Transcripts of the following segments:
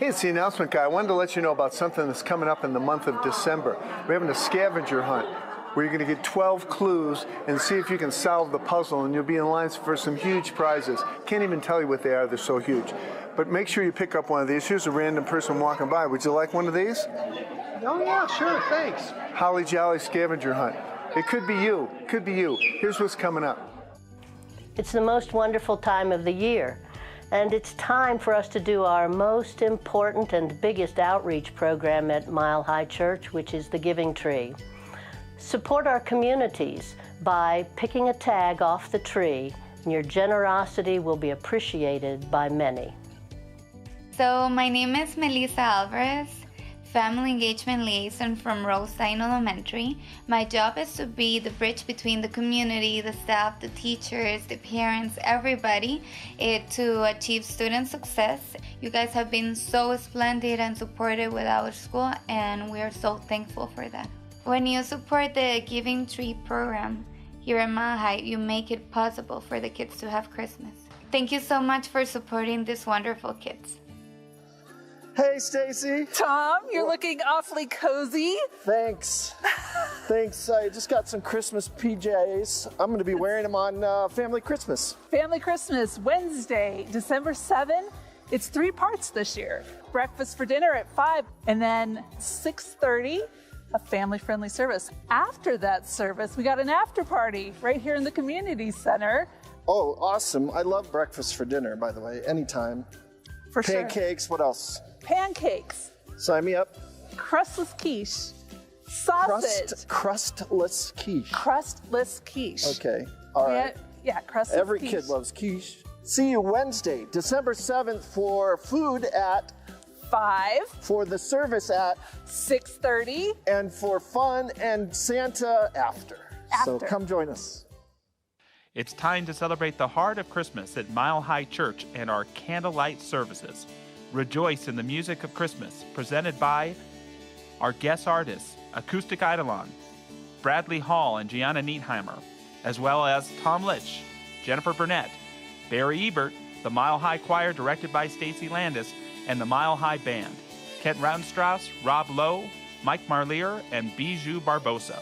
Hey, it's the announcement guy. I wanted to let you know about something that's coming up in the month of December. We're having a scavenger hunt where you're going to get 12 clues and see if you can solve the puzzle, and you'll be in line for some huge prizes. Can't even tell you what they are. They're so huge. But make sure you pick up one of these. Here's a random person walking by. Would you like one of these? Oh, yeah, sure, thanks. Holly Jolly scavenger hunt. It could be you. Could be you. Here's what's coming up. It's the most wonderful time of the year. And it's time for us to do our most important and biggest outreach program at Mile High Church, which is the Giving Tree. Support our communities by picking a tag off the tree, and your generosity will be appreciated by many. So my name is Melissa Alvarez, Family Engagement Liaison from Roseline Elementary. My job is to be the bridge between the community, the staff, the teachers, the parents, everybody, to achieve student success. You guys have been so splendid and supportive with our school, and we are so thankful for that. When you support the Giving Tree program here at Mile High, you make it possible for the kids to have Christmas. Thank you so much for supporting these wonderful kids. Hey, Stacy. Tom, you're looking awfully cozy. Thanks. Thanks. I just got some Christmas PJs. I'm going to be wearing them on Family Christmas. Family Christmas, Wednesday, December 7th. It's 3 parts this year. Breakfast for dinner at 5, and then 6:30, a family-friendly service. After that service, we got an after party right here in the community center. Oh, awesome. I love breakfast for dinner, by the way, anytime. For sure. Pancakes, what else? Pancakes, Sign me up. crustless quiche, sausage. Crustless quiche. Crustless quiche. Okay, all right. Yeah, crustless Every quiche. kid loves quiche. See you Wednesday, December 7th for food at 5, for the service at 6:30. and for fun and Santa after. So After. come join us. It's time to celebrate the heart of Christmas at Mile High Church and our candlelight services. Rejoice in the music of Christmas, presented by our guest artists, Acoustic Eidolon, Bradley Hall and Gianna Nietheimer, as well as Tom Litch, Jennifer Burnett, Barry Ebert, the Mile High Choir directed by Stacy Landis, and the Mile High Band, Kent Rautenstrauss, Rob Lowe, Mike Marlier, and Bijou Barbosa.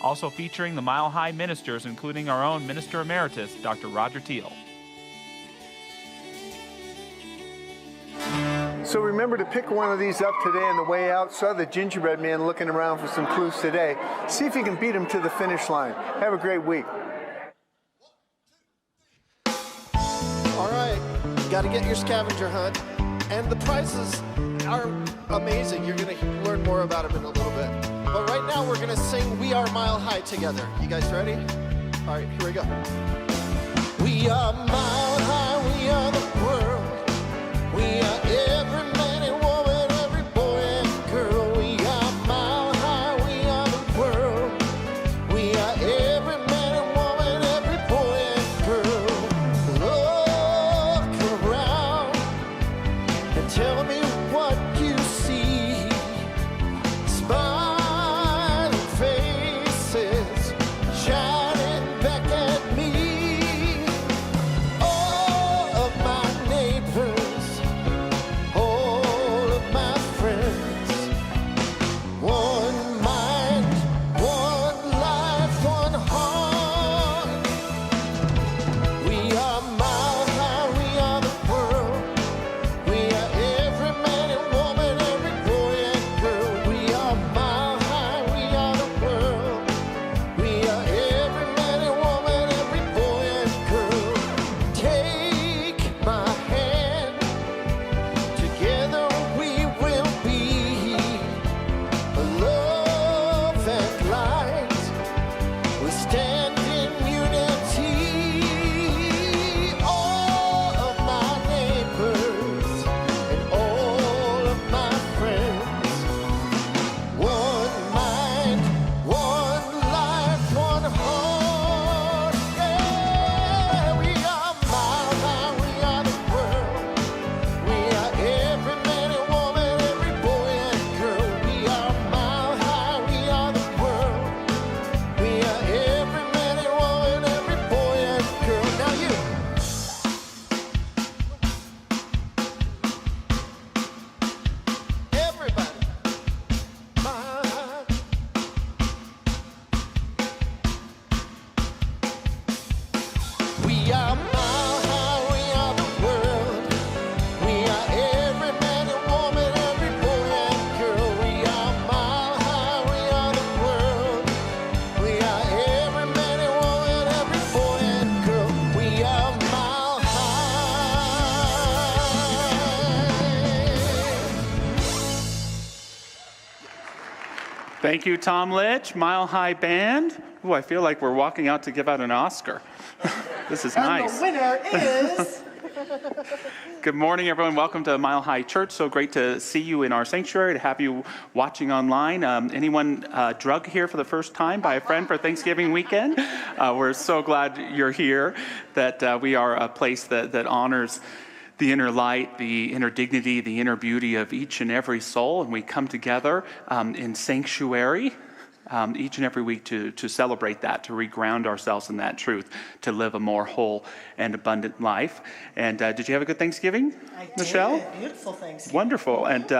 Also featuring the Mile High ministers, including our own Minister Emeritus, Dr. Roger Teal. So remember to pick one of these up today on the way out. Saw the gingerbread man looking around for some clues today. See if you can beat him to the finish line. Have a great week. All right, got to get your scavenger hunt. And the prizes are amazing. You're going to learn more about them in a little bit. But right now, we're going to sing We Are Mile High together. You guys ready? All right, here we go. We are mile high, we are the world. We are every man and woman, every boy and girl. We are mile high, we are the world. We are every man and woman, every boy and girl. Look around and tell me what you see. Smiling faces shining back at me. All of my Thank you, Tom Litch, Mile High Band. Ooh, I feel like we're walking out to give out an Oscar. This is nice. And the winner is... Good morning, everyone. Welcome to Mile High Church. So great to see you in our sanctuary, to have you watching online. Anyone drugged here for the first time by a friend for Thanksgiving weekend? We're so glad you're here, that we are a place that honors the inner light, the inner dignity, the inner beauty of each and every soul. And we come together in sanctuary each and every week to celebrate that, to reground ourselves in that truth, to live a more whole and abundant life. And did you have a good Thanksgiving, Michelle? Did. Beautiful Thanksgiving. Wonderful. And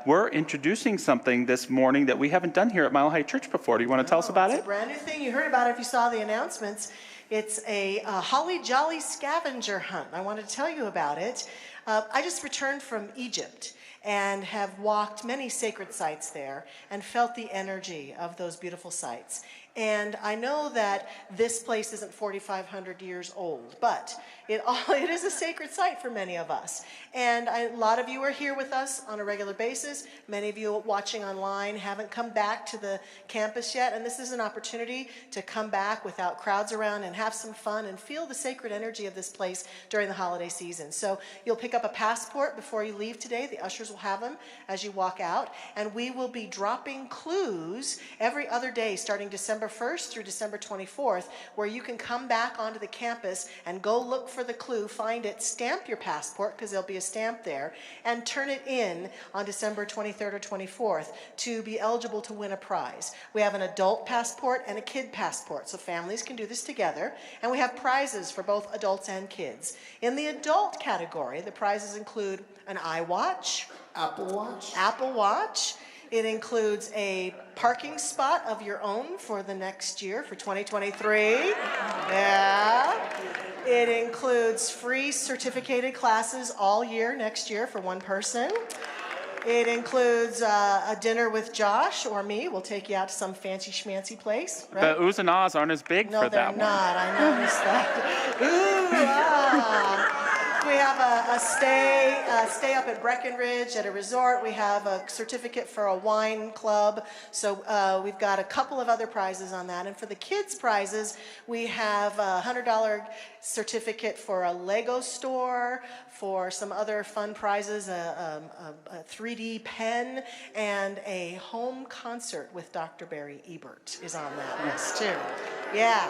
we're introducing something this morning that we haven't done here at Mile High Church before. Do you want to tell us about It's it? a brand new thing. You heard about it if you saw the announcements. It's a Holly Jolly scavenger hunt. I wanted to tell you about it. I just returned from Egypt and have walked many sacred sites there and felt the energy of those beautiful sites. And I know that this place isn't 4,500 years old, but it is a sacred site for many of us. And a lot of you are here with us on a regular basis. Many of you watching online haven't come back to the campus yet, and this is an opportunity to come back without crowds around and have some fun and feel the sacred energy of this place during the holiday season. So you'll pick up a passport before you leave today. The ushers will have them as you walk out, and we will be dropping clues every other day starting December 1st through December 24th, where you can come back onto the campus and go look for the clue, find it, stamp your passport, because there'll be a stamp there, and turn it in on December 23rd or 24th to be eligible to win a prize. We have an adult passport and a kid passport, so families can do this together, and we have prizes for both adults and kids. In the adult category, the prizes include an iWatch, Apple Watch. It includes a parking spot of your own for the next year, for 2023. Yeah. It includes free certificated classes all year next year for one person. It includes a dinner with Josh or me. We'll take you out to some fancy schmancy place. Right? The oohs and ahs aren't as big for that one. No, they're not. I noticed that. Ooh, ah. We have a stay up at Breckenridge at a resort. We have a certificate for a wine club. So we've got a couple of other prizes on that. And for the kids' prizes, we have a $100 certificate for a Lego store, for some other fun prizes, a 3D pen, and a home concert with Dr. Barry Ebert is on that list too. Yeah.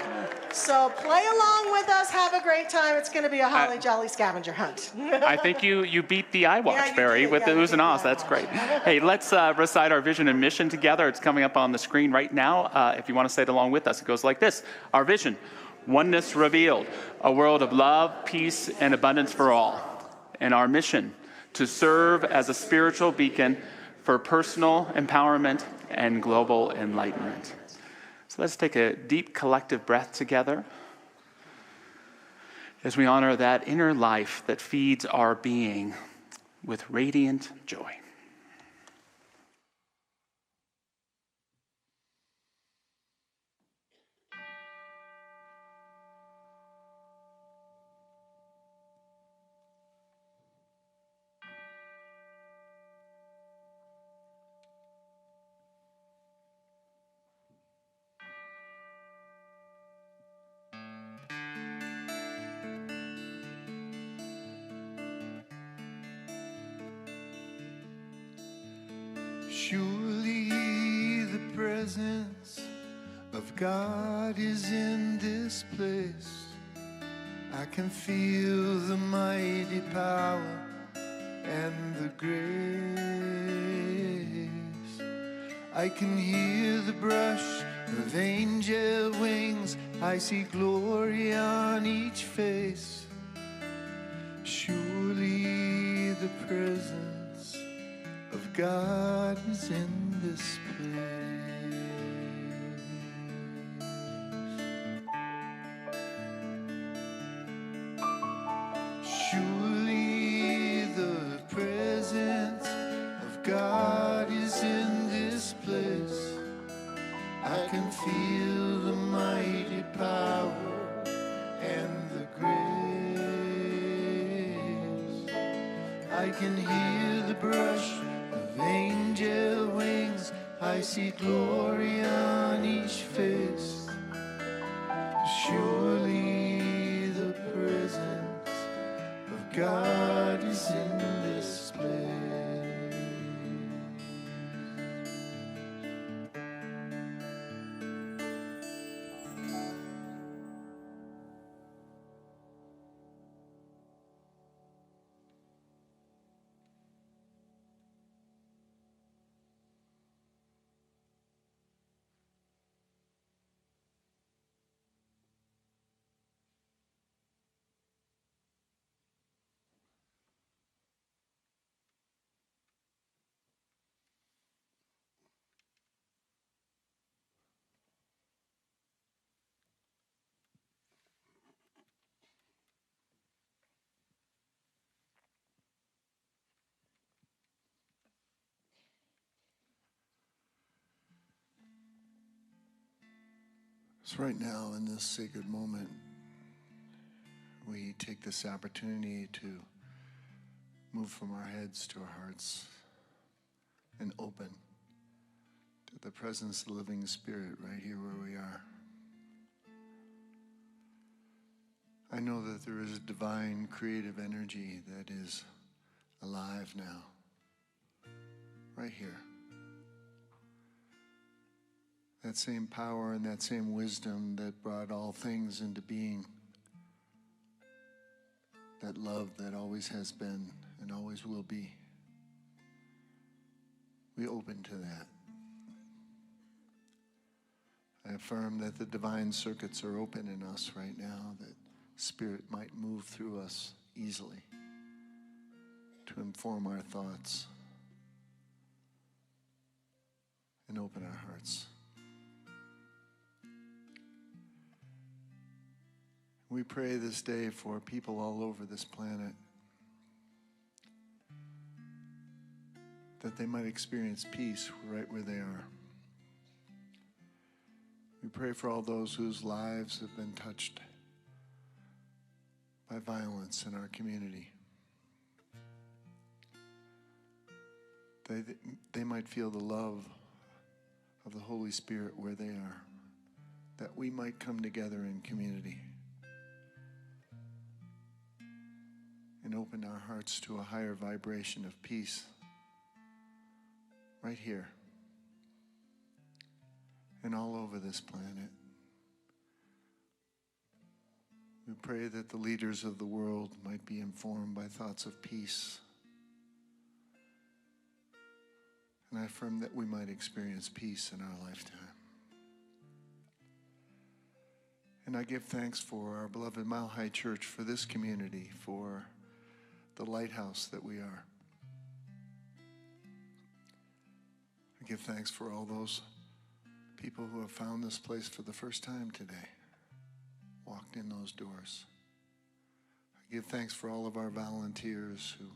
So play along with us. Have a great time. It's going to be a holly jolly scavenger hunt. I think you beat the iWatch, Yeah, Barry, did. with the Yeah, oohs and ahs. That's great. Hey, let's recite our vision and mission together. It's coming up on the screen right now. If you want to say it along with us, it goes like this. Our vision, oneness revealed, a world of love, peace, and abundance for all. And our mission, to serve as a spiritual beacon for personal empowerment and global enlightenment. So let's take a deep collective breath together as we honor that inner life that feeds our being with radiant joy. Surely the presence of God is in this place. I can feel the mighty power and the grace. I can hear the brush of angel wings. I see glory on each face. Surely the presence of God is in this place. Surely the presence of God is in this place. I can feel the mighty power and the grace. I can hear the brush of angel wings. I see glory on each face. Surely the presence of God is in this place. So right now, in this sacred moment, we take this opportunity to move from our heads to our hearts and open to the presence of the living Spirit right here where we are. I know that there is a divine creative energy that is alive now, right here. That same power and that same wisdom that brought all things into being. That love that always has been and always will be. We open to that. I affirm that the divine circuits are open in us right now, that Spirit might move through us easily to inform our thoughts and open our hearts. We pray this day for people all over this planet that they might experience peace right where they are. We pray for all those whose lives have been touched by violence in our community. They might feel the love of the Holy Spirit where they are, that we might come together in community and open our hearts to a higher vibration of peace right here and all over this planet. We pray that the leaders of the world might be informed by thoughts of peace. And I affirm that we might experience peace in our lifetime. And I give thanks for our beloved Mile High Church, for this community, for the lighthouse that we are. I give thanks for all those people who have found this place for the first time today, walked in those doors. I give thanks for all of our volunteers who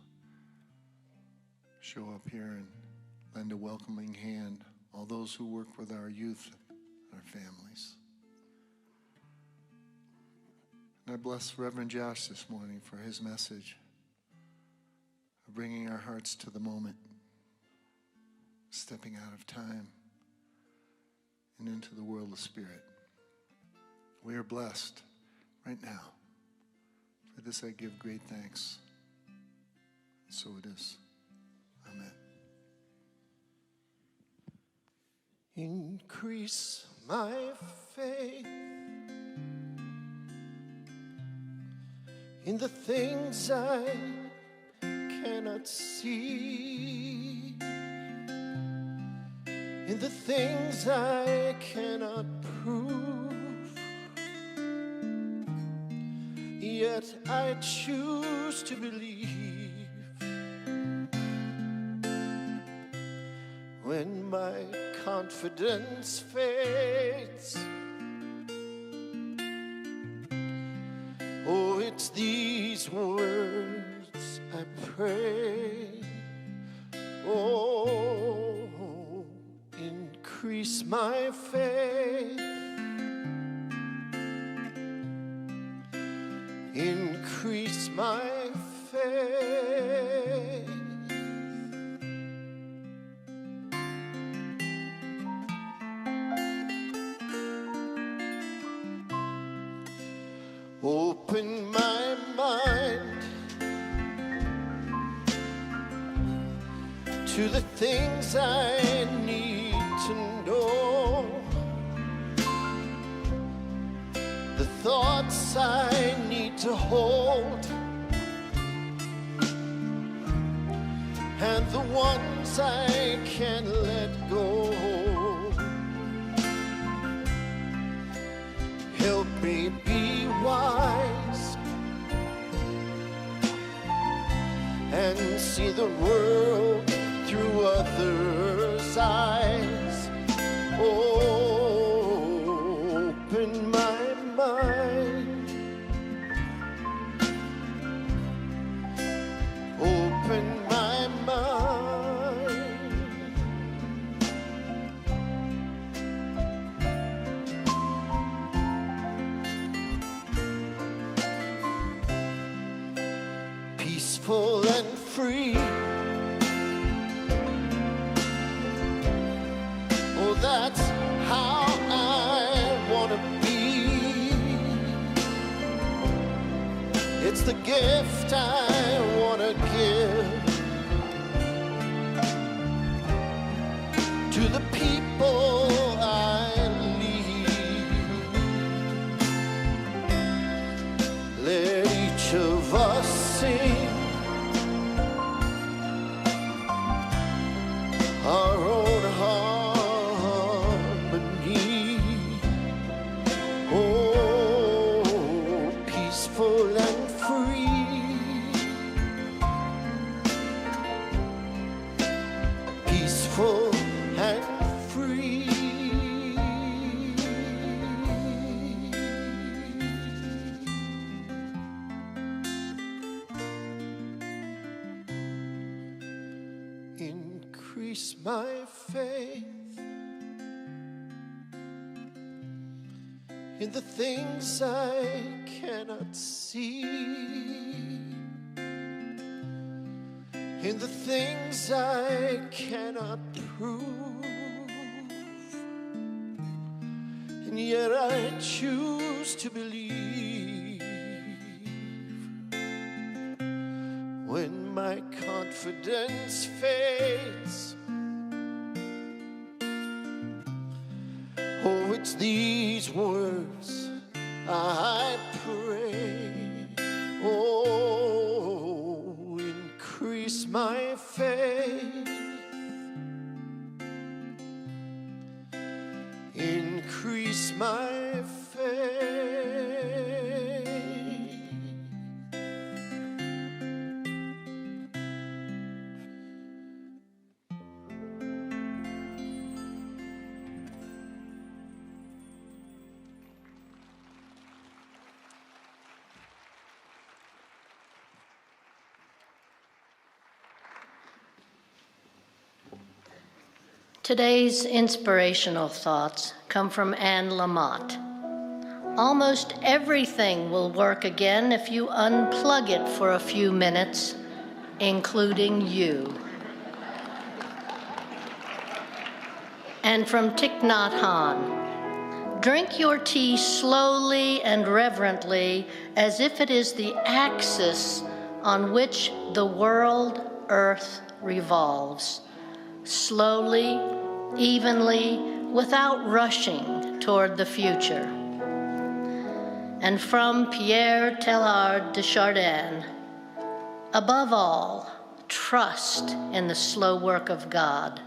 show up here and lend a welcoming hand, all those who work with our youth, our families. And I bless Reverend Josh this morning for his message of bringing our hearts to the moment, stepping out of time and into the world of spirit. We are blessed right now. For this I give great thanks. So it is. Amen. Increase my faith in the things I cannot see, in the things I cannot prove, yet I choose to believe. When my confidence fades, oh, it's these words I pray. Oh, increase my faith, increase my faith. Open my mind to the things I need to know, the thoughts I need to hold, and the ones I can't let go. Help me be wise and see the world through others' eyes. Open my mind, open my mind. Peaceful and free. Oh, that's how I want to be. It's the gift I want to give to the people I lead. Let each of us sing our own harmony. Oh, peaceful and free, peaceful and free. Increase my faith in the things I cannot see, in the things I cannot prove, and yet I choose to believe. When my confidence fades, oh, it's these words I pray. Oh, increase my faith, increase my faith. Today's inspirational thoughts come from Anne Lamott. Almost everything will work again if you unplug it for a few minutes, including you. And from Thich Nhat Hanh, drink your tea slowly and reverently as if it is the axis on which the world, Earth, revolves. Slowly, evenly, without rushing toward the future. And from Pierre Teilhard de Chardin, above all, trust in the slow work of God.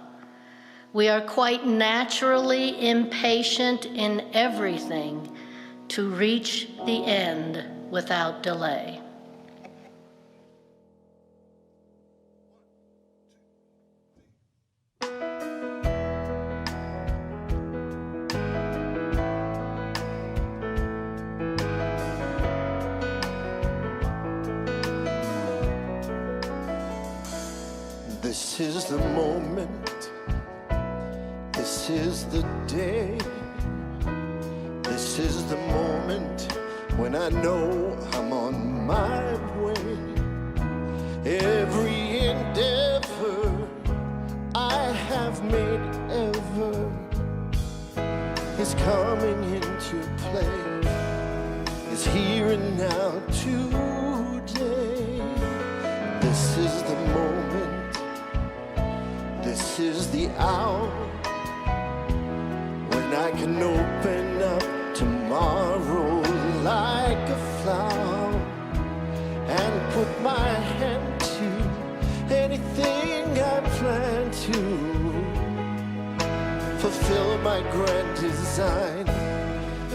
We are quite naturally impatient in everything to reach the end without delay. This is the moment, this is the day, this is the moment when I know I'm on my way. Every endeavor I have made ever is coming into play, is here and now This is the hour when I can open up tomorrow like a flower and put my hand to anything I plan to. Fulfill my grand design,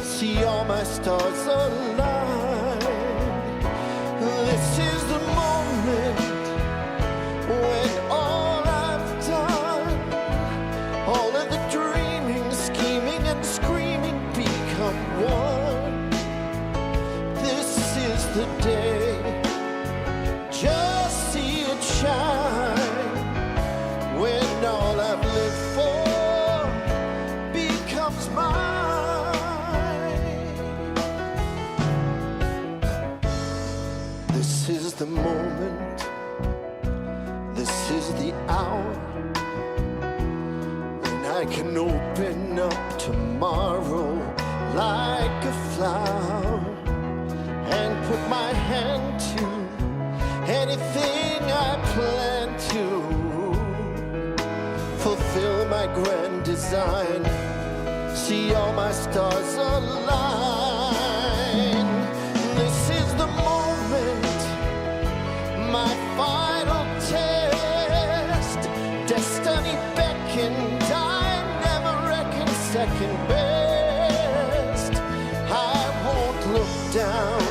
see all my stars align. This is the moment when all I've done, all of the dreaming, scheming and screaming become one. This is the day, just see it shine, when all I've lived for becomes mine. This is the moment, this is the hour, when I can open up tomorrow like a flower and put my hand to anything I plan to. Fulfill my grand design, see all my stars align. This is the moment, my final test. Destiny beckoned, I never reckon second best. I won't look down,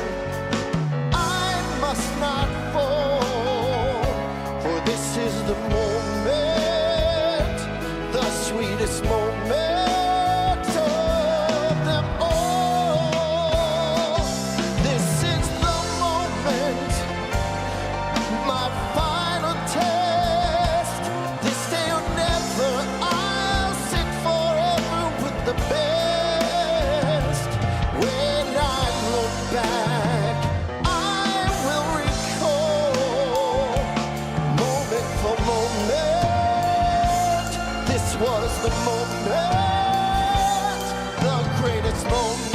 I must not fall, for this is the moment, the sweetest moment of them all. This is the moment, my final test. This day or never, I'll sing forever with the best. When I look back, I will recall, moment for moment, this was the moment, the greatest moment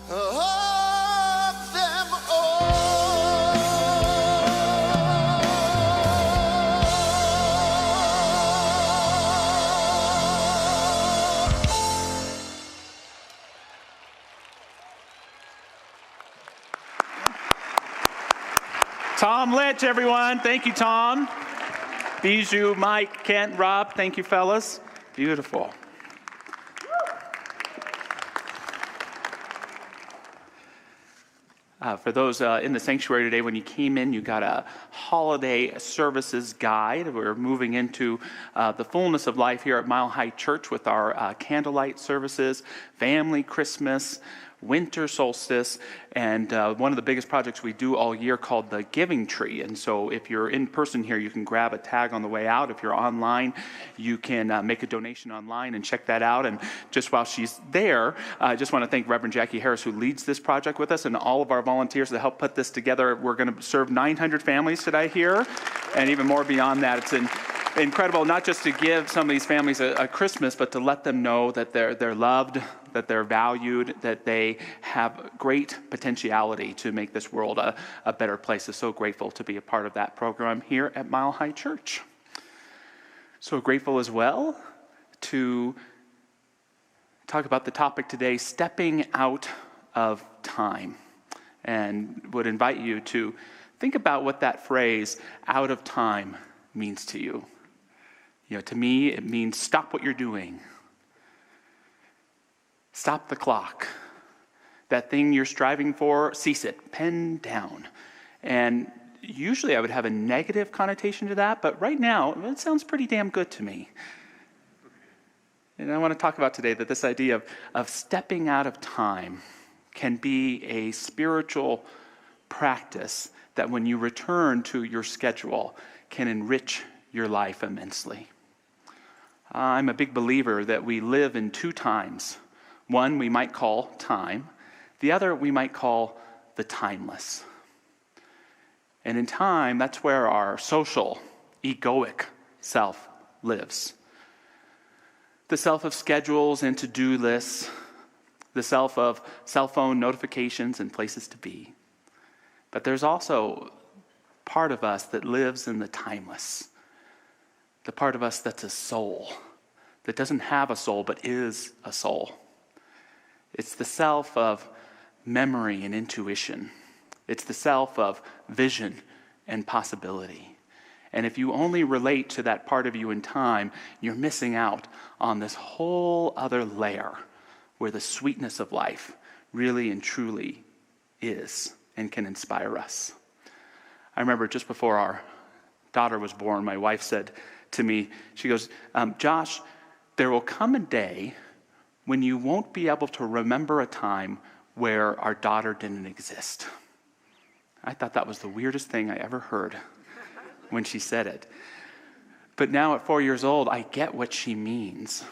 of them all. Tom Litch, everyone. Thank you, Tom. Bijou, Mike, Kent, Rob. Thank you, fellas. Beautiful. For those in the sanctuary today, when you came in, you got a holiday services guide. We're moving into the fullness of life here at Mile High Church with our candlelight services, family Christmas, winter solstice, and one of the biggest projects we do all year called the Giving Tree. And so if you're in person here, you can grab a tag on the way out. If you're online, you can make a donation online and check that out. And just while she's there, I just want to thank Reverend Jackie Harris, who leads this project with us, and all of our volunteers that help put this together. We're going to serve 900 families today here, and even more beyond that. It's incredible not just to give some of these families a Christmas, but to let them know that they're loved, that they're valued, that they have great potentiality to make this world a better place. I'm so grateful to be a part of that program here at Mile High Church. So grateful as well to talk about the topic today, stepping out of time, and would invite you to think about what that phrase, out of time, means to you. You know, to me, it means stop what you're doing. Stop the clock. That thing you're striving for, cease it, pen down. And usually I would have a negative connotation to that, but right now, it sounds pretty damn good to me. And I want to talk about today that this idea of stepping out of time can be a spiritual practice that when you return to your schedule can enrich your life immensely. I'm a big believer that we live in two times. One we might call time, the other we might call the timeless. And in time, that's where our social, egoic self lives. The self of schedules and to-do lists, the self of cell phone notifications and places to be. But there's also part of us that lives in the timeless, the part of us that's a soul, that doesn't have a soul but is a soul. It's the self of memory and intuition. It's the self of vision and possibility. And if you only relate to that part of you in time, you're missing out on this whole other layer where the sweetness of life really and truly is and can inspire us. I remember just before our daughter was born, my wife said to me, she goes, Josh, there will come a day when you won't be able to remember a time where our daughter didn't exist. I thought that was the weirdest thing I ever heard when she said it. But now at 4 years old, I get what she means.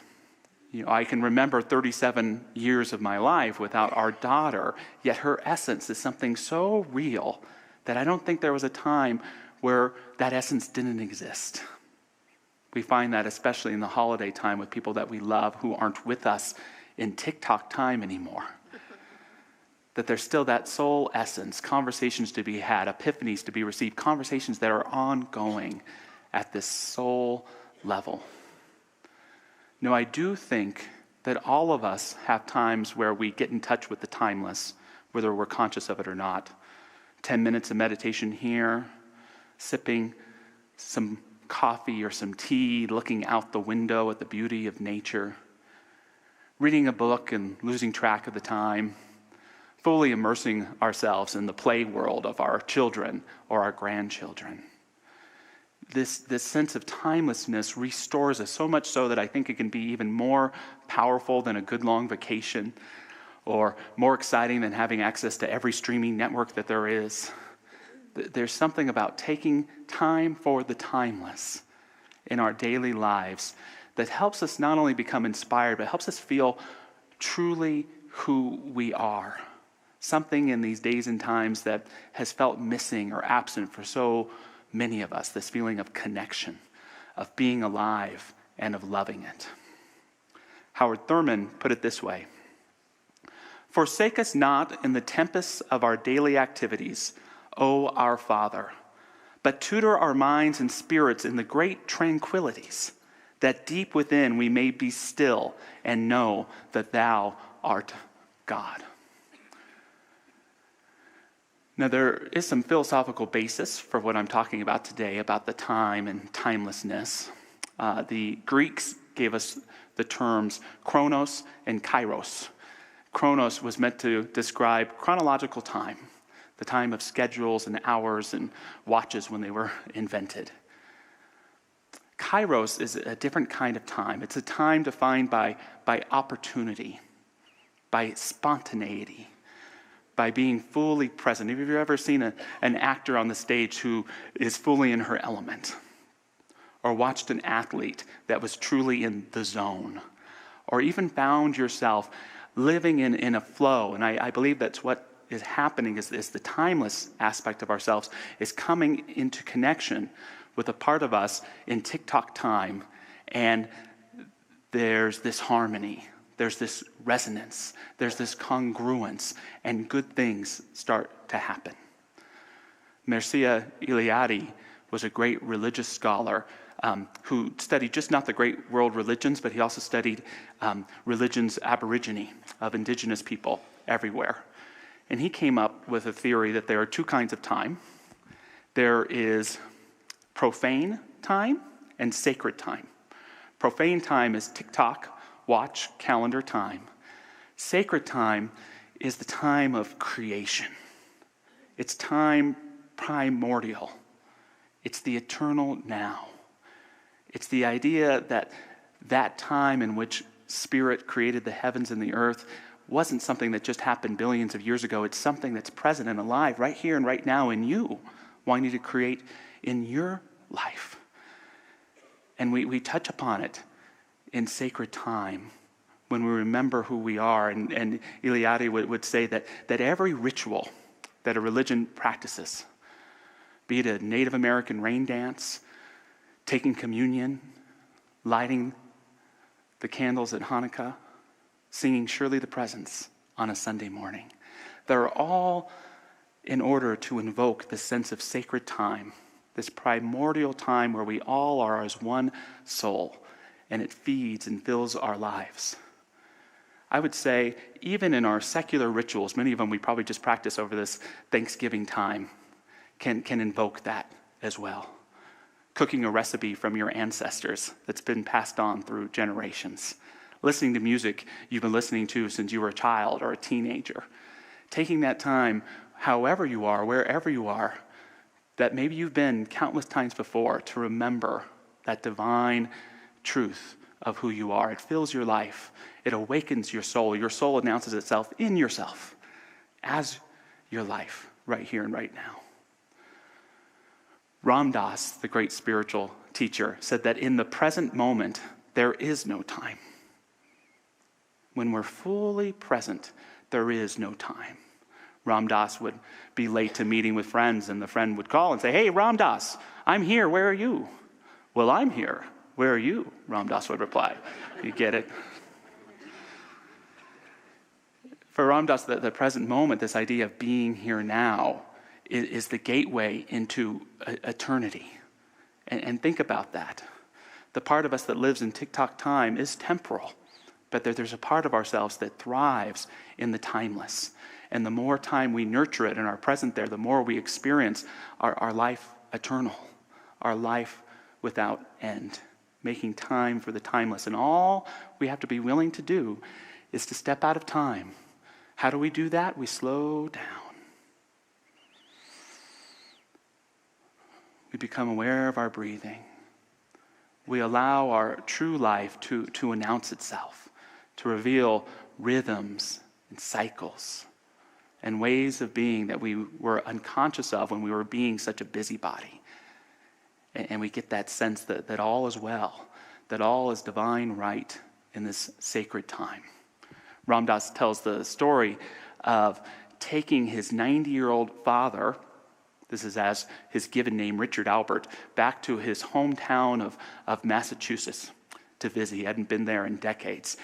You know, I can remember 37 years of my life without our daughter, yet her essence is something so real that I don't think there was a time where that essence didn't exist. We find that especially in the holiday time with people that we love who aren't with us in TikTok time anymore. That there's still that soul essence, conversations to be had, epiphanies to be received, conversations that are ongoing at this soul level. No, I do think that all of us have times where we get in touch with the timeless, whether we're conscious of it or not. 10 minutes of meditation here, sipping some coffee or some tea, looking out the window at the beauty of nature, reading a book and losing track of the time, fully immersing ourselves in the play world of our children or our grandchildren. This sense of timelessness restores us so much so that I think it can be even more powerful than a good long vacation or more exciting than having access to every streaming network that there is. There's something about taking time for the timeless in our daily lives that helps us not only become inspired, but helps us feel truly who we are. Something in these days and times that has felt missing or absent for so many of us, this feeling of connection, of being alive, and of loving it. Howard Thurman put it this way: "Forsake us not in the tempests of our daily activities, O our Father, but tutor our minds and spirits in the great tranquillities, that deep within we may be still and know that Thou art God." Now, there is some philosophical basis for what I'm talking about today, about the time and timelessness. The Greeks gave us the terms chronos and kairos. Chronos was meant to describe chronological time, the time of schedules and hours and watches when they were invented. Kairos is a different kind of time. It's a time defined by opportunity, by spontaneity, by being fully present. Have you ever seen an actor on the stage who is fully in her element? Or watched an athlete that was truly in the zone? Or even found yourself living in a flow? And I believe that's what is happening, is the timeless aspect of ourselves is coming into connection with a part of us in TikTok time. And there's this harmony. There's this resonance, there's this congruence, and good things start to happen. Mircea Eliade was a great religious scholar who studied just not the great world religions, but he also studied religions aborigine of indigenous people everywhere. And he came up with a theory that there are two kinds of time. There is profane time and sacred time. Profane time is TikTok, watch, calendar time. Sacred time is the time of creation. It's time primordial. It's the eternal now. It's the idea that that time in which Spirit created the heavens and the earth wasn't something that just happened billions of years ago. It's something that's present and alive right here and right now in you, wanting to create in your life. And we touch upon it in sacred time, when we remember who we are. And Eliade would say that every ritual that a religion practices, be it a Native American rain dance, taking communion, lighting the candles at Hanukkah, singing Surely the Presence on a Sunday morning, they're all in order to invoke this sense of sacred time, this primordial time where we all are as one soul, and it feeds and fills our lives. I would say, even in our secular rituals, many of them we probably just practice over this Thanksgiving time, can invoke that as well. Cooking a recipe from your ancestors that's been passed on through generations. Listening to music you've been listening to since you were a child or a teenager. Taking that time, however you are, wherever you are, that maybe you've been countless times before, to remember that divine truth of who you are. It fills your life. It awakens your soul. Your soul announces itself in yourself as your life, right here and right now. Ram Dass, the great spiritual teacher, said that in the present moment, there is no time. When we're fully present, there is no time. Ram Dass would be late to meeting with friends, and the friend would call and say, "Hey, Ram Dass, I'm here. Where are you?" "Well, I'm here. Where are you?" Ram Dass would reply. You get it? For Ram Dass, the present moment, this idea of being here now, is the gateway into eternity. And think about that. The part of us that lives in tick-tock time is temporal, but there's a part of ourselves that thrives in the timeless. And the more time we nurture it and are present there, the more we experience our life eternal, our life without end, making time for the timeless. And all we have to be willing to do is to step out of time. How do we do that? We slow down. We become aware of our breathing. We allow our true life to announce itself, to reveal rhythms and cycles and ways of being that we were unconscious of when we were being such a busybody. And we get that sense that all is well, that all is divine right in this sacred time. Ram Dass tells the story of taking his 90-year-old father, this is as his given name, Richard Albert, back to his hometown of Massachusetts to visit. He hadn't been there in decades.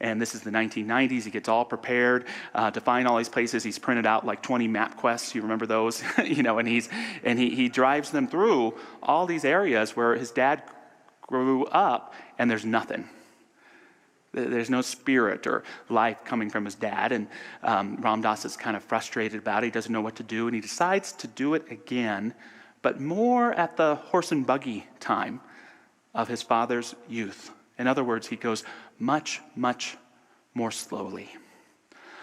And this is the 1990s. He gets all prepared to find all these places. He's printed out like 20 map quests. You remember those? And he drives them through all these areas where his dad grew up, and there's nothing. There's no spirit or life coming from his dad. And Ram Dass is kind of frustrated about it. He doesn't know what to do. And he decides to do it again, but more at the horse and buggy time of his father's youth. In other words, he goes much, much more slowly.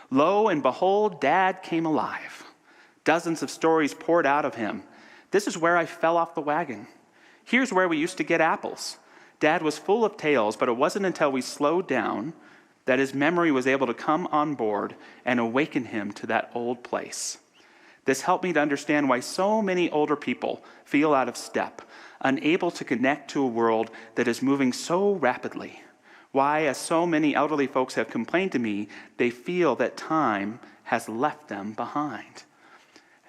Lo and behold, Dad came alive. Dozens of stories poured out of him. This is where I fell off the wagon. Here's where we used to get apples. Dad was full of tales, but it wasn't until we slowed down that his memory was able to come on board and awaken him to that old place. This helped me to understand why so many older people feel out of step, unable to connect to a world that is moving so rapidly. Why, as so many elderly folks have complained to me, they feel that time has left them behind.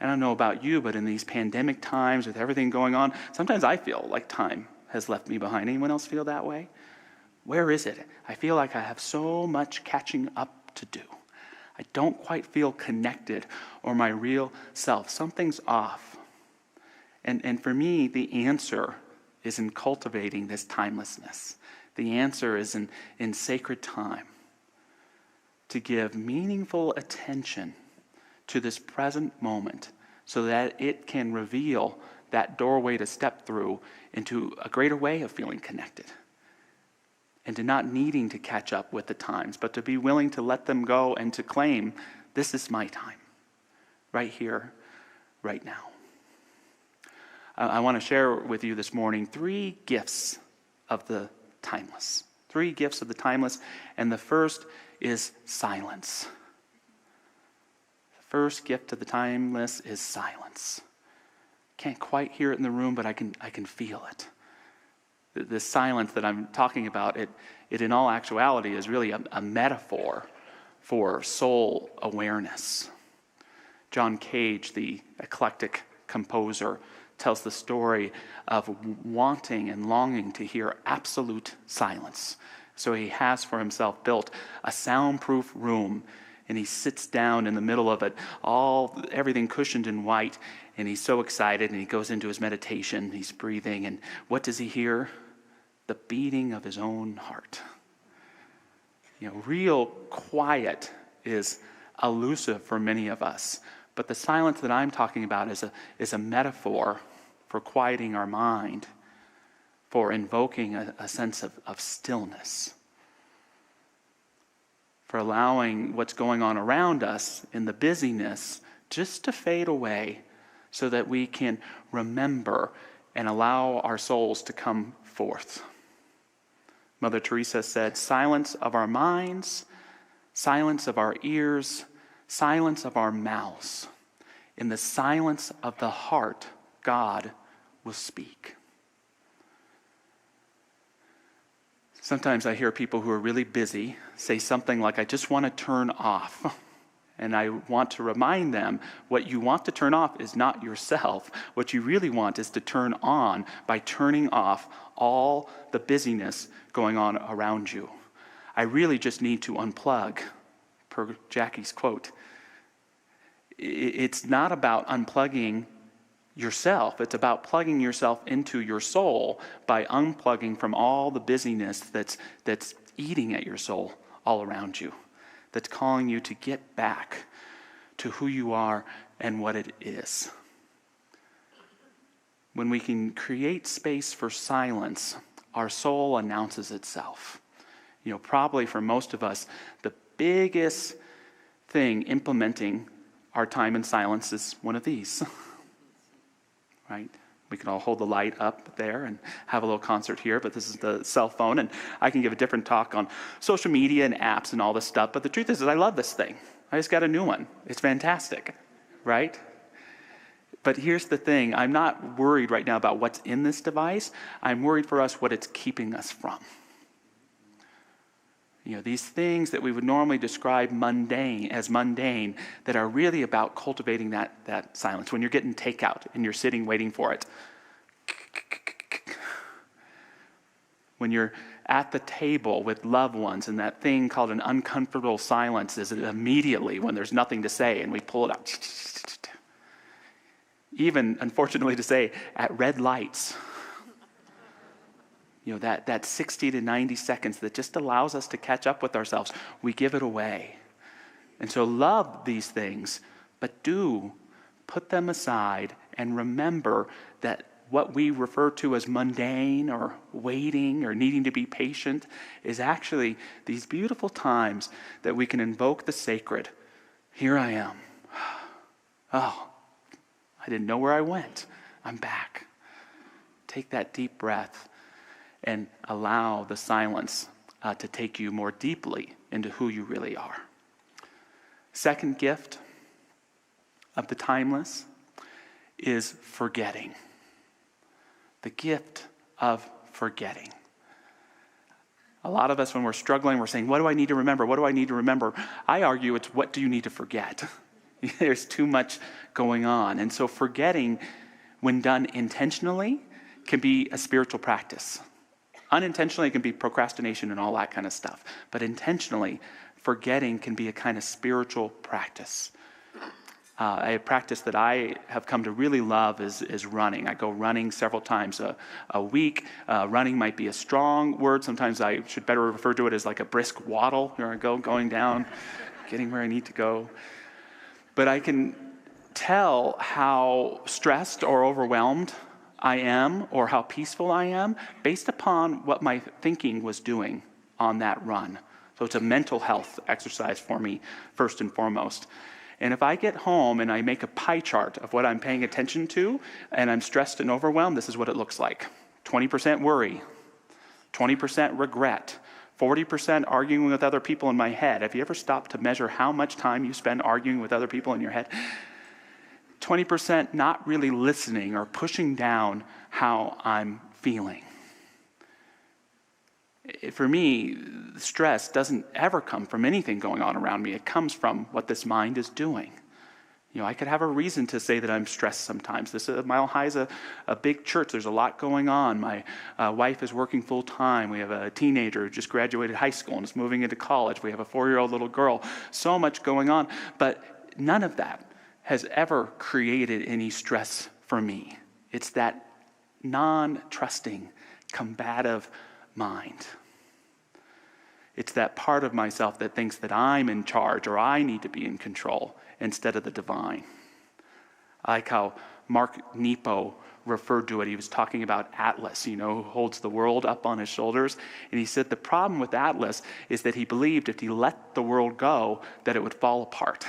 I don't know about you, but in these pandemic times with everything going on, sometimes I feel like time has left me behind. Anyone else feel that way? Where is it? I feel like I have so much catching up to do. I don't quite feel connected or my real self. Something's off. And for me, the answer is in cultivating this timelessness. The answer is in sacred time, to give meaningful attention to this present moment so that it can reveal that doorway to step through into a greater way of feeling connected. And to not needing to catch up with the times, but to be willing to let them go and to claim, this is my time, right here, right now. I want to share with you this morning 3 gifts of the timeless. 3 gifts of the timeless, and the first is silence. The first gift of the timeless is silence. Can't quite hear it in the room, but I can feel it. This silence that I'm talking about, it in all actuality is really a metaphor for soul awareness. John Cage, the eclectic composer, tells the story of wanting and longing to hear absolute silence. So he has for himself built a soundproof room And he sits down in the middle of it, everything cushioned in white, and he's so excited, and he goes into his meditation, he's breathing, and what does he hear? The beating of his own heart. Real quiet is elusive for many of us, but the silence that I'm talking about is a metaphor for quieting our mind, for invoking a sense of stillness, for allowing what's going on around us in the busyness just to fade away so that we can remember and allow our souls to come forth. Mother Teresa said, silence of our minds, silence of our ears, silence of our mouths. In the silence of the heart, God will speak. Sometimes I hear people who are really busy say something like, I just want to turn off. And I want to remind them, what you want to turn off is not yourself. What you really want is to turn on by turning off all the busyness going on around you. I really just need to unplug, per Jackie's quote. It's not about unplugging yourself. It's about plugging yourself into your soul by unplugging from all the busyness that's eating at your soul all around you, that's calling you to get back to who you are and what it is. When we can create space for silence, our soul announces itself. Probably for most of us, the biggest thing implementing our time in silence is one of these. Right? We can all hold the light up there and have a little concert here, but this is the cell phone, and I can give a different talk on social media and apps and all this stuff, but the truth is I love this thing. I just got a new one. It's fantastic, right? But here's the thing. I'm not worried right now about what's in this device. I'm worried for us what it's keeping us from. These things that we would normally describe mundane that are really about cultivating that silence. When you're getting takeout and you're sitting waiting for it. When you're at the table with loved ones and that thing called an uncomfortable silence is immediately when there's nothing to say and we pull it out. Even, unfortunately to say, at red lights. That 60 to 90 seconds that just allows us to catch up with ourselves, we give it away. And so love these things, but do put them aside and remember that what we refer to as mundane or waiting or needing to be patient is actually these beautiful times that we can invoke the sacred. Here I am. Oh, I didn't know where I went. I'm back. Take that deep breath and allow the silence to take you more deeply into who you really are. Second gift of the timeless is forgetting. The gift of forgetting. A lot of us, when we're struggling, we're saying, what do I need to remember? What do I need to remember? I argue it's what do you need to forget? There's too much going on. And so forgetting, when done intentionally, can be a spiritual practice. Unintentionally, it can be procrastination and all that kind of stuff. But intentionally, forgetting can be a kind of spiritual practice. A practice that I have come to really love is running. I go running several times a week. Running might be a strong word. Sometimes I should better refer to it as like a brisk waddle. Here I go, going down, getting where I need to go. But I can tell how stressed or overwhelmed I am or how peaceful I am based upon what my thinking was doing on that run. So it's a mental health exercise for me, first and foremost. And if I get home and I make a pie chart of what I'm paying attention to and I'm stressed and overwhelmed, this is what it looks like. 20% worry, 20% regret, 40% arguing with other people in my head. Have you ever stopped to measure how much time you spend arguing with other people in your head? 20% not really listening or pushing down how I'm feeling. For me, stress doesn't ever come from anything going on around me. It comes from what this mind is doing. I could have a reason to say that I'm stressed sometimes. Mile High is a big church. There's a lot going on. My wife is working full time. We have a teenager who just graduated high school and is moving into college. We have a 4-year-old little girl. So much going on. But none of that has ever created any stress for me. It's that non-trusting, combative mind. It's that part of myself that thinks that I'm in charge or I need to be in control instead of the divine. I like how Mark Nepo referred to it. He was talking about Atlas, who holds the world up on his shoulders. And he said the problem with Atlas is that he believed if he let the world go, that it would fall apart.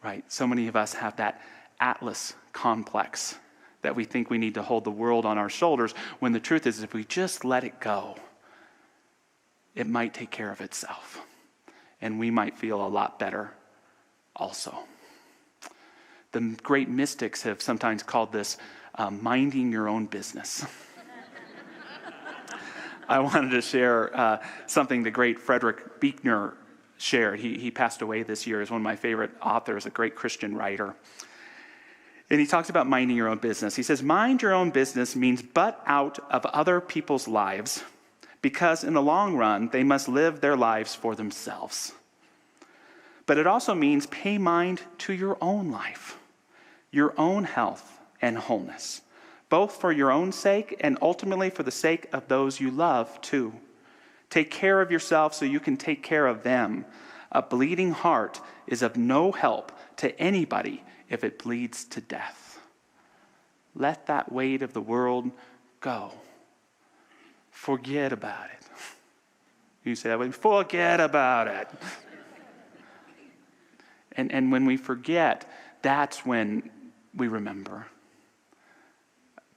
Right? So many of us have that Atlas complex that we think we need to hold the world on our shoulders, when the truth is if we just let it go, it might take care of itself. And we might feel a lot better also. The great mystics have sometimes called this minding your own business. I wanted to share something the great Frederick Buechner shared. He passed away this year. He's one of my favorite authors, a great Christian writer. And he talks about minding your own business. He says, mind your own business means butt out of other people's lives, because in the long run, they must live their lives for themselves. But it also means pay mind to your own life, your own health and wholeness, both for your own sake and ultimately for the sake of those you love too. Take care of yourself so you can take care of them. A bleeding heart is of no help to anybody if it bleeds to death. Let that weight of the world go. Forget about it. You say that way, forget about it. And when we forget, that's when we remember.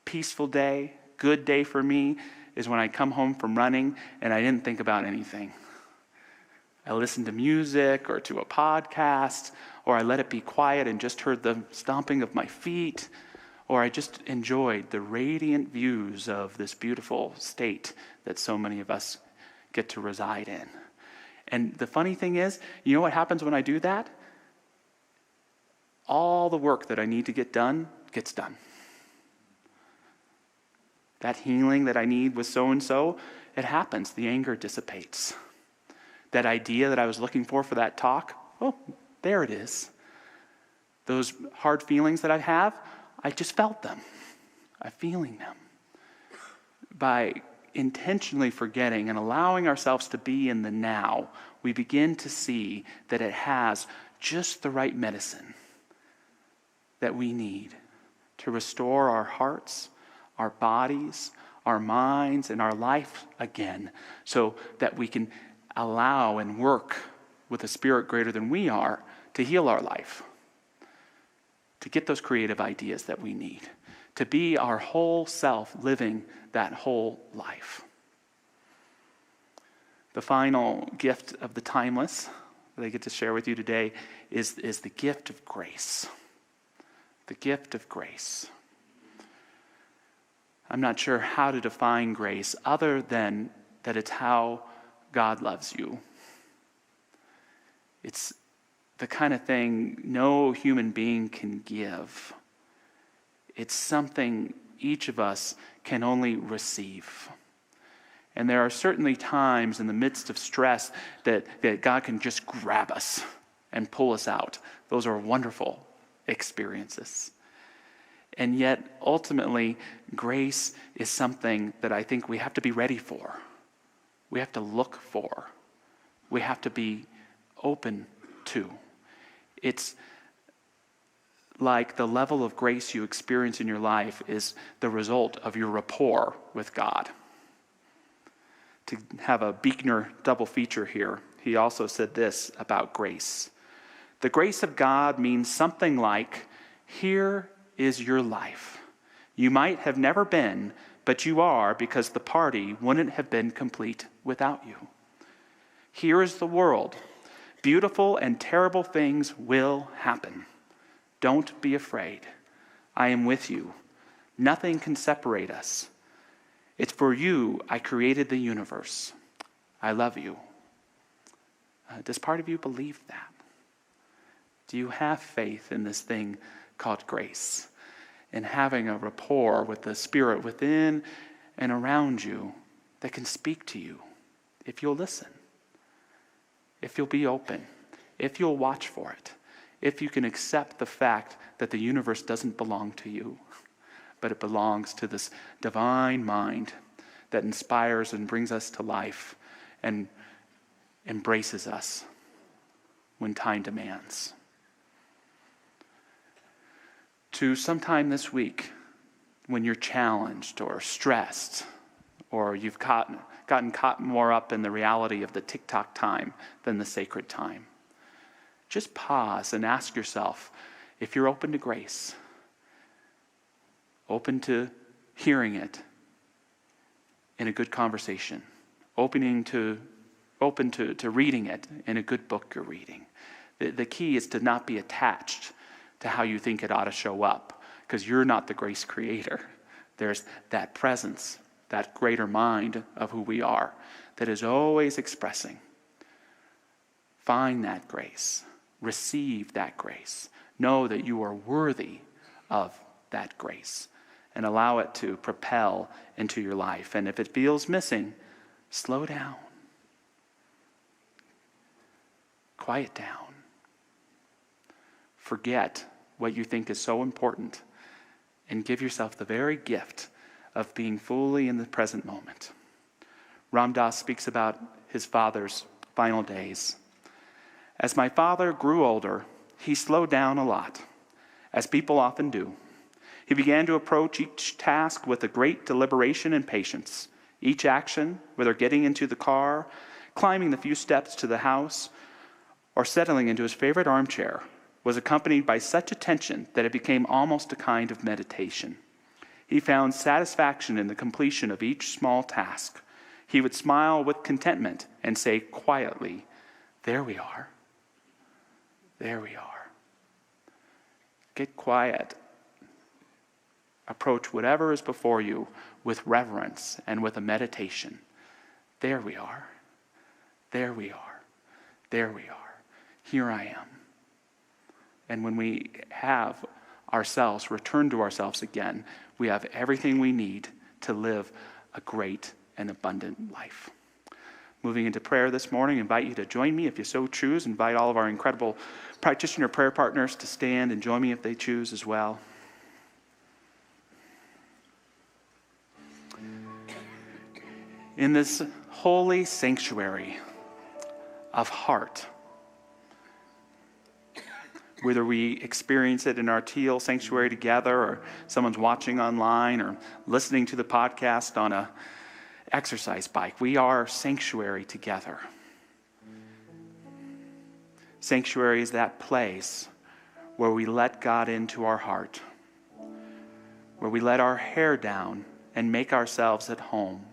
Peaceful day, good day for me is when I come home from running and I didn't think about anything. I listened to music or to a podcast, or I let it be quiet and just heard the stomping of my feet, or I just enjoyed the radiant views of this beautiful state that so many of us get to reside in. And the funny thing is, you know what happens when I do that? All the work that I need to get done gets done. That healing that I need with so-and-so, it happens. The anger dissipates. That idea that I was looking for that talk, oh, there it is. Those hard feelings that I have, I just felt them. I'm feeling them. By intentionally forgetting and allowing ourselves to be in the now, we begin to see that it has just the right medicine that we need to restore our hearts, our bodies, our minds, and our life again, so that we can allow and work with a spirit greater than we are to heal our life, to get those creative ideas that we need, to be our whole self living that whole life. The final gift of the timeless that I get to share with you today is the gift of grace. The gift of grace. I'm not sure how to define grace other than that it's how God loves you. It's the kind of thing no human being can give. It's something each of us can only receive. And there are certainly times in the midst of stress that God can just grab us and pull us out. Those are wonderful experiences. And yet, ultimately, grace is something that I think we have to be ready for. We have to look for. We have to be open to. It's like the level of grace you experience in your life is the result of your rapport with God. To have a Buechner double feature here, he also said this about grace. The grace of God means something like, here is your life. You might have never been, but you are, because the party wouldn't have been complete without you. Here is the world. Beautiful and terrible things will happen. Don't be afraid. I am with you. Nothing can separate us. It's for you I created the universe. I love you. Does part of you believe that? Do you have faith in this thing called grace? And having a rapport with the Spirit within and around you that can speak to you if you'll listen, if you'll be open, if you'll watch for it, if you can accept the fact that the universe doesn't belong to you, but it belongs to this divine mind that inspires and brings us to life and embraces us when time demands. To sometime this week, when you're challenged or stressed, or you've gotten caught more up in the reality of the TikTok time than the sacred time, just pause and ask yourself if you're open to grace, open to hearing it in a good conversation, open to reading it in a good book you're reading. The key is to not be attached to how you think it ought to show up, because you're not the grace creator. There's that presence, that greater mind of who we are that is always expressing. Find that grace. Receive that grace. Know that you are worthy of that grace and allow it to propel into your life. And if it feels missing, slow down. Quiet down. Forget what you think is so important and give yourself the very gift of being fully in the present moment. Ram Dass speaks about his father's final days. As my father grew older, he slowed down a lot, as people often do. He began to approach each task with a great deliberation and patience. Each action, whether getting into the car, climbing the few steps to the house, or settling into his favorite armchair, was accompanied by such attention that it became almost a kind of meditation. He found satisfaction in the completion of each small task. He would smile with contentment and say quietly, "There we are. There we are." Get quiet. Approach whatever is before you with reverence and with a meditation. There we are. There we are. There we are. Here I am. And when we have ourselves, return to ourselves again, we have everything we need to live a great and abundant life. Moving into prayer this morning, I invite you to join me if you so choose. Invite all of our incredible practitioner prayer partners to stand and join me if they choose as well. In this holy sanctuary of heart, whether we experience it in our teal sanctuary together, or someone's watching online, or listening to the podcast on a exercise bike, we are sanctuary together. Sanctuary is that place where we let God into our heart, where we let our hair down and make ourselves at home,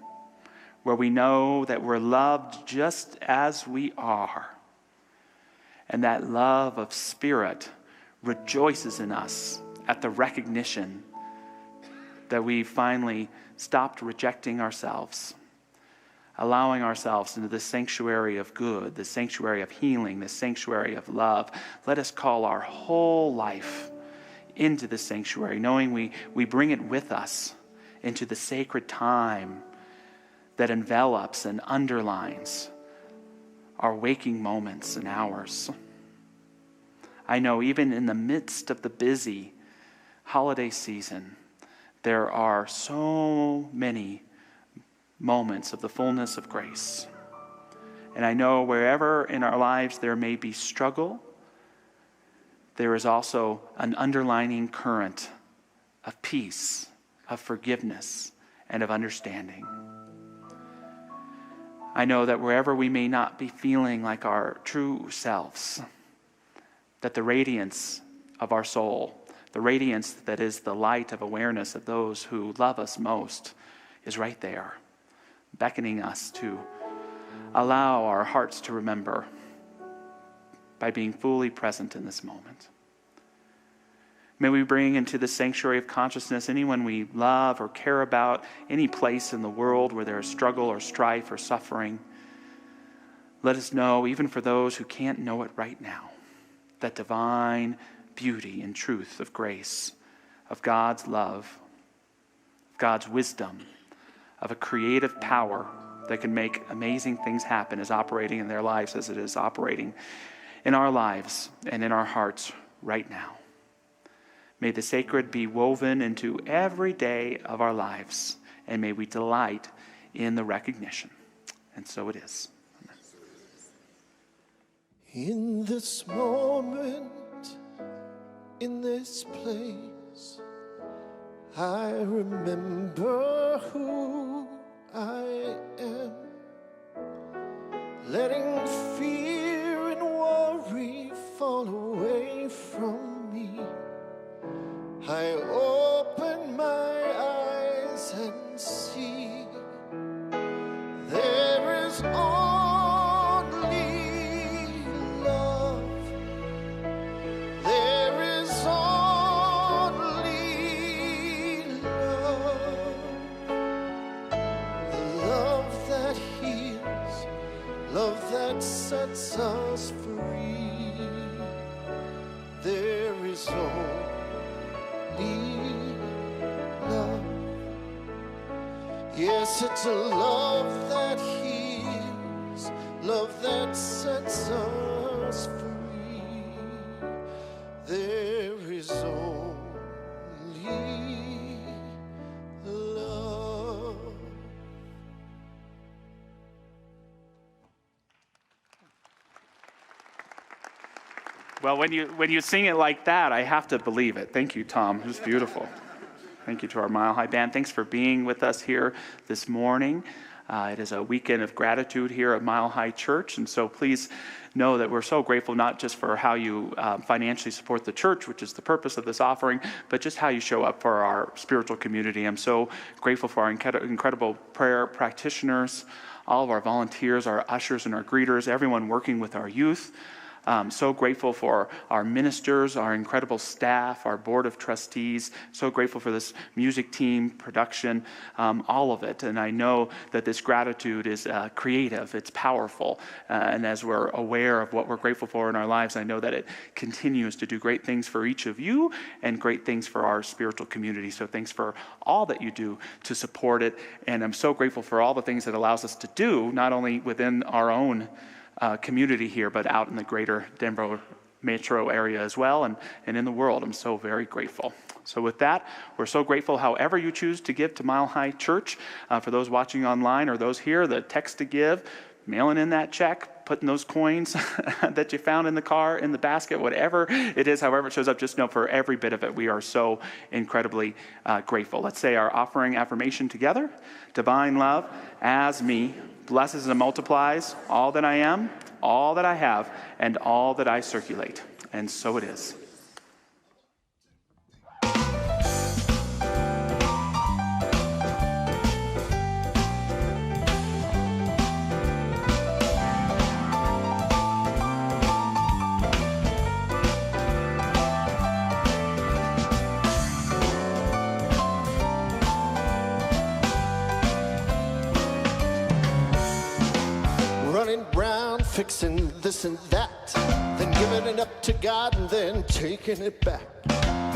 where we know that we're loved just as we are. And that love of Spirit rejoices in us at the recognition that we finally stopped rejecting ourselves, allowing ourselves into the sanctuary of good, the sanctuary of healing, the sanctuary of love. Let us call our whole life into the sanctuary, knowing we bring it with us into the sacred time that envelops and underlines our waking moments and hours. I know even in the midst of the busy holiday season, there are so many moments of the fullness of grace. And I know wherever in our lives there may be struggle, there is also an underlining current of peace, of forgiveness, and of understanding. I know that wherever we may not be feeling like our true selves, that the radiance of our soul, the radiance that is the light of awareness of those who love us most, is right there, beckoning us to allow our hearts to remember by being fully present in this moment. May we bring into the sanctuary of consciousness anyone we love or care about, any place in the world where there is struggle or strife or suffering. Let us know, even for those who can't know it right now, that divine beauty and truth of grace, of God's love, God's wisdom, of a creative power that can make amazing things happen is operating in their lives as it is operating in our lives and in our hearts right now. May the sacred be woven into every day of our lives, and may we delight in the recognition. And so it is. Amen. In this moment, in this place, I remember who I am, letting fear and worry fall away from me. I open my eyes and see there is only love. There is only love. The love that heals, love that sets us free. There is only love. Yes, it's a love that heals, love that sets us free. There is only love. Well, when you sing it like that, I have to believe it. Thank you, Tom. It was beautiful. Thank you to our Mile High Band. Thanks for being with us here this morning. It is a weekend of gratitude here at Mile High Church, and so please know that we're so grateful not just for how you financially support the church, which is the purpose of this offering, but just how you show up for our spiritual community. I'm so grateful for our incredible prayer practitioners, all of our volunteers, our ushers and our greeters, everyone working with our youth. So grateful for our ministers, our incredible staff, our board of trustees. So grateful for this music team, production, all of it. And I know that this gratitude is creative, it's powerful. And as we're aware of what we're grateful for in our lives, I know that it continues to do great things for each of you and great things for our spiritual community. So thanks for all that you do to support it. And I'm so grateful for all the things it allows us to do, not only within our own community here, but out in the greater Denver metro area as well, and in the world. I'm so very grateful. So with that, we're so grateful however you choose to give to Mile High Church. For those watching online or those here, the text to give, mailing in that check, putting those coins that you found in the car, in the basket, whatever it is, however it shows up, just know for every bit of it, we are so incredibly grateful. Let's say our offering affirmation together. Divine love as me blesses and multiplies all that I am, all that I have, and all that I circulate. And so it is. Running round, fixing this and that, then giving it up to God and then taking it back.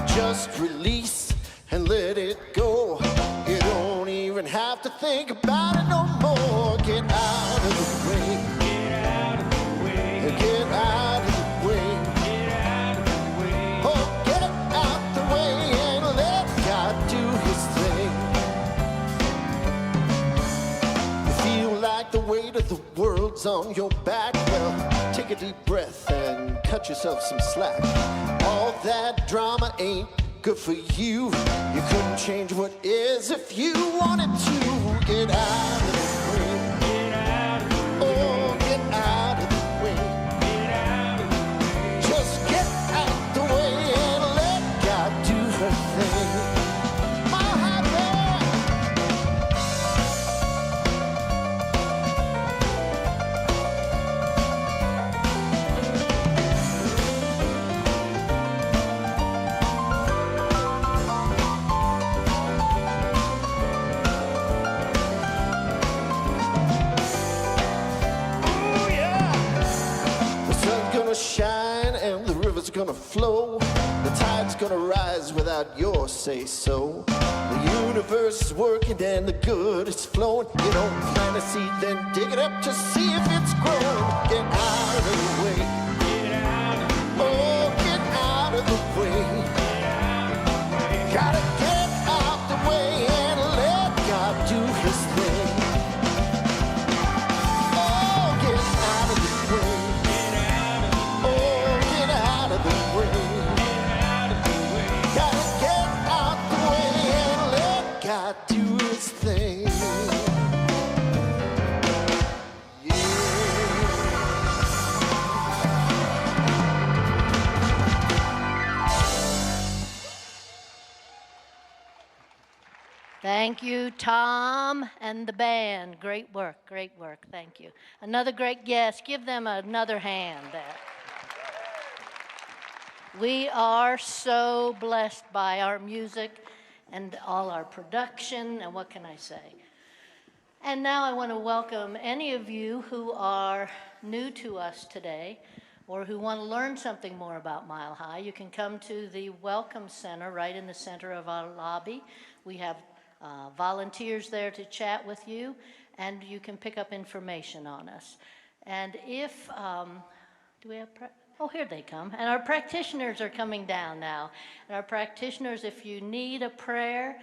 Just release and let it go. You don't even have to think about it no more. Get out of the way. Get out of the way. Get out of the way. Get out of the way. Oh, get out the way and let God do his thing. You feel like the weight of the world's on your back. Well, take a deep breath and cut yourself some slack. All that drama ain't good for you. You couldn't change what is if you wanted to. Get out of the way. Get out of the way. Oh, get out of the way. Get out of the way. Just get out the way and let God do her thing. Mile High Band. gonna flow. The tide's gonna rise without your say-so. The universe is working and the good is flowing. You don't plant a seed, then dig it up to see if it's growing. Get out of the way. Oh, get out of the way. Gotta get out the way and let God do his thing. Oh, get out of the way. Oh, get out of the way. Gotta get out the way and let God do his thing. Thank you, Tom and the band. Great work, thank you. Another great guest, give them another hand there. We are so blessed by our music and all our production, and what can I say? And now I want to welcome any of you who are new to us today or who want to learn something more about Mile High. You can come to the Welcome Center right in the center of our lobby. We have volunteers there to chat with you, and you can pick up information on us. And if, do we have, oh, here they come. And our practitioners are coming down now. And our practitioners, if you need a prayer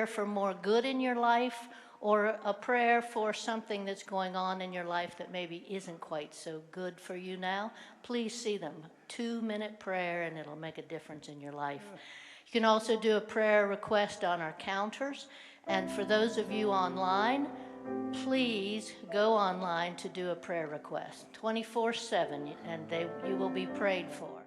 for more good in your life, or a prayer for something that's going on in your life that maybe isn't quite so good for you now, please see them. 2-minute prayer, and it'll make a difference in your life. You can also do a prayer request on our counters. And for those of you online, please go online to do a prayer request 24/7, and you will be prayed for.